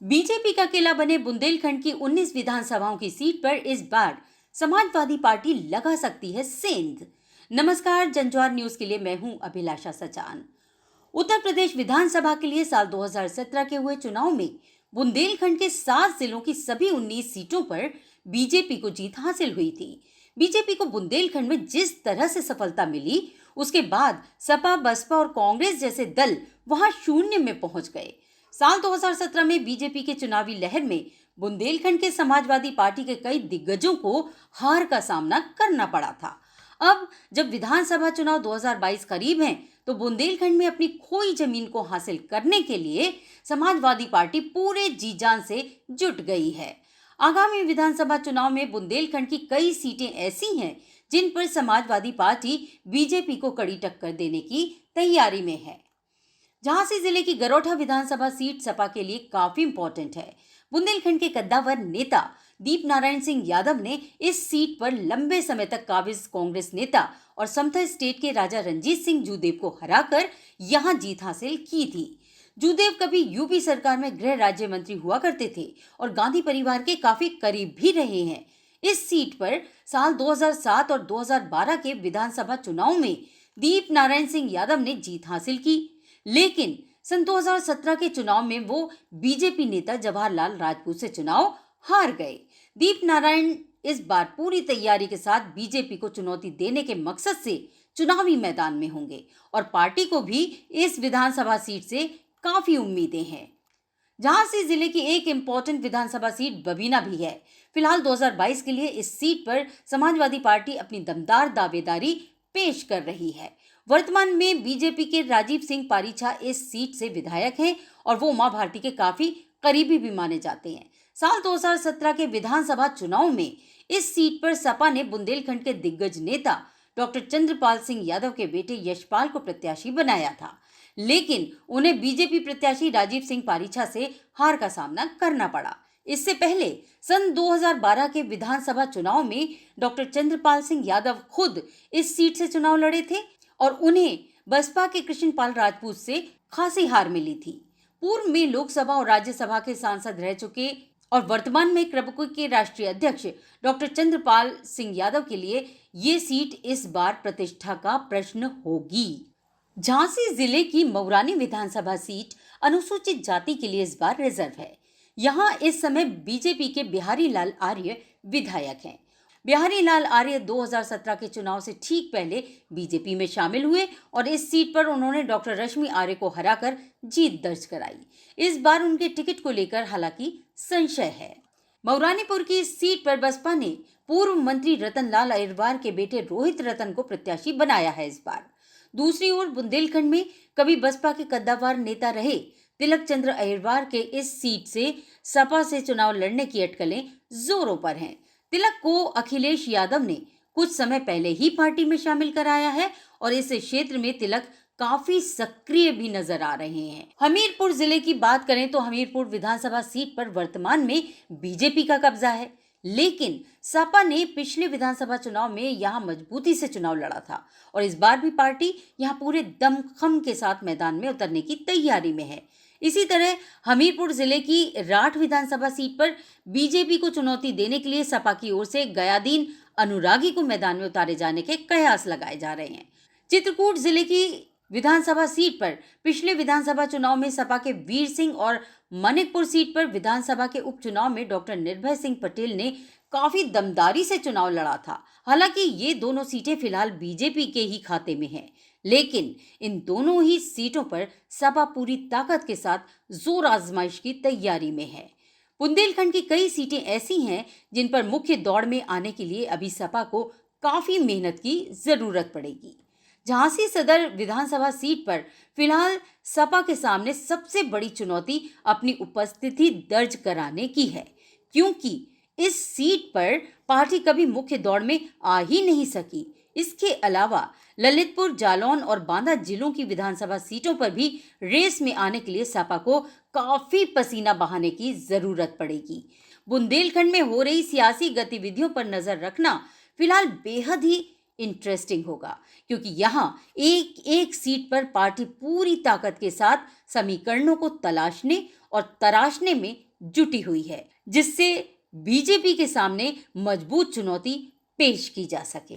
BJP का किला बने बुंदेलखंड की 19 विधानसभाओं की सीट पर इस बार समाजवादी पार्टी लगा सकती है सेंध। नमस्कार, जनज्वार न्यूज के लिए मैं हूं अभिलाषा सचान। उत्तर प्रदेश विधानसभा के लिए साल 2017 के हुए चुनाव में बुंदेलखंड के 7 जिलों की सभी 19 सीटों पर बीजेपी को जीत हासिल हुई थी। बीजेपी को बुंदेलखंड में जिस तरह से सफलता मिली, उसके बाद सपा, बसपा और कांग्रेस जैसे दल वहां शून्य में पहुंच गए। साल 2017 में बीजेपी के चुनावी लहर में बुंदेलखंड के समाजवादी पार्टी के कई दिग्गजों को हार का सामना करना पड़ा था। अब जब विधानसभा चुनाव 2022 करीब हैं, तो बुंदेलखंड में अपनी खोई जमीन को हासिल करने के लिए समाजवादी पार्टी पूरे जी जान से जुट गई है। आगामी विधानसभा चुनाव में बुंदेलखंड की कई सीटें ऐसी हैं जिन पर समाजवादी पार्टी बीजेपी को कड़ी टक्कर देने की तैयारी में है। झांसी जिले की गरोठा विधानसभा सीट सपा के लिए काफी इंपॉर्टेंट है। बुंदेलखंड के कद्दावर नेता दीप नारायण सिंह यादव ने इस सीट पर लंबे समय तक काबिज कांग्रेस नेता और समता स्टेट के राजा रणजीत सिंह जूदेव को हराकर यहां जीत हासिल की थी। जूदेव कभी यूपी सरकार में गृह राज्य मंत्री हुआ करते थे और गांधी परिवार के काफी करीब भी रहे हैं। इस सीट पर साल 2007 और 2012 के विधानसभा चुनाव में दीप नारायण सिंह यादव ने जीत हासिल की, लेकिन सन 2017 के चुनाव में वो बीजेपी नेता जवाहरलाल राजपूत से चुनाव हार गए। दीप नारायण इस बार पूरी तैयारी के साथ बीजेपी को चुनौती देने के मकसद से चुनावी मैदान में होंगे और पार्टी को भी इस विधानसभा सीट से काफी उम्मीदें हैं। झांसी जिले की एक इम्पोर्टेंट विधानसभा सीट बबीना भी है। फिलहाल 2022 के लिए इस सीट पर समाजवादी पार्टी अपनी दमदार दावेदारी पेश कर रही है। वर्तमान में बीजेपी के राजीव सिंह पारीछा इस सीट से विधायक हैं और वो उमा भारती के काफी करीबी भी माने जाते हैं। साल 2017 के विधानसभा चुनाव में इस सीट पर सपा ने बुंदेलखंड के दिग्गज नेता डॉक्टर चंद्रपाल सिंह यादव के बेटे यशपाल को प्रत्याशी बनाया था, लेकिन उन्हें बीजेपी प्रत्याशी राजीव सिंह पारीछा से हार का सामना करना पड़ा। इससे पहले सन 2012 के विधानसभा चुनाव में डॉक्टर चंद्रपाल सिंह यादव खुद इस सीट से चुनाव लड़े थे और उन्हें बसपा के कृष्णपाल राजपूत से खासी हार मिली थी। पूर्व में लोकसभा और राज्यसभा के सांसद रह चुके और वर्तमान में कृपको के राष्ट्रीय अध्यक्ष डॉक्टर चंद्रपाल सिंह यादव के लिए ये सीट इस बार प्रतिष्ठा का प्रश्न होगी। झांसी जिले की मऊरानी विधानसभा सीट अनुसूचित जाति के लिए इस बार रिजर्व है। यहाँ इस समय बीजेपी के बिहारी लाल आर्य विधायक हैं। बिहारी लाल आर्य 2017 के चुनाव से ठीक पहले बीजेपी में शामिल हुए और इस सीट पर उन्होंने डॉक्टर रश्मि आर्य को हराकर जीत दर्ज कराई। इस बार उनके टिकट को लेकर हालांकि संशय है। मऊरानीपुर की इस सीट पर बसपा ने पूर्व मंत्री रतनलाल अहिरवार के बेटे रोहित रतन को प्रत्याशी बनाया है। इस बार दूसरी ओर बुंदेलखंड में कभी बसपा के कद्दावर नेता रहे तिलक चंद्र अहिरवार के इस सीट से सपा से चुनाव लड़ने की अटकलें जोरों पर हैं। तिलक को अखिलेश यादव ने कुछ समय पहले ही पार्टी में शामिल कराया है और इस क्षेत्र में तिलक काफी सक्रिय भी नजर आ रहे हैं। हमीरपुर जिले की बात करें तो हमीरपुर विधानसभा सीट पर वर्तमान में बीजेपी का कब्जा है, लेकिन सपा ने पिछले विधानसभा चुनाव में यहां मजबूती से चुनाव लड़ा था और इस बार भी पार्टी यहां पूरे दमखम के साथ मैदान में उतरने की तैयारी में है। इसी तरह हमीरपुर जिले की राठ विधानसभा सीट पर बीजेपी को चुनौती देने के लिए सपा की ओर से गयादीन अनुरागी को मैदान में उतारे जाने के कयास लगाए जा रहे हैं। चित्रकूट जिले की विधानसभा सीट पर पिछले विधानसभा चुनाव में सपा के वीर सिंह और मनिकपुर सीट पर विधानसभा के उपचुनाव में डॉक्टर निर्भय सिंह पटेल ने काफी दमदारी से चुनाव लड़ा था। हालांकि ये दोनों सीटें फिलहाल बीजेपी के ही खाते में हैं, लेकिन इन दोनों ही सीटों पर सपा पूरी ताकत के साथ जोर आजमाइश की तैयारी में है। बुंदेलखंड की कई सीटें ऐसी हैं जिन पर मुख्य दौड़ में आने के लिए अभी सपा को काफी मेहनत की जरूरत पड़ेगी। झांसी सदर विधानसभा सीट पर फिलहाल सपा के सामने सबसे बड़ी चुनौती अपनी उपस्थिति दर्ज कराने की है, क्योंकि इस सीट पर पार्टी कभी मुख्य दौड़ में आ ही नहीं सकी। इसके अलावा ललितपुर, जालौन और बांदा जिलों की विधानसभा सीटों पर भी रेस में आने के लिए सपा को काफी पसीना बहाने की जरूरत पड़ेगी। बुंदेलखंड में हो रही सियासी गतिविधियों पर नजर रखना फिलहाल बेहद ही इंटरेस्टिंग होगा, क्योंकि यहाँ एक एक सीट पर पार्टी पूरी ताकत के साथ समीकरणों को तलाशने और तराशने में जुटी हुई है, जिससे बीजेपी के सामने मजबूत चुनौती पेश की जा सके।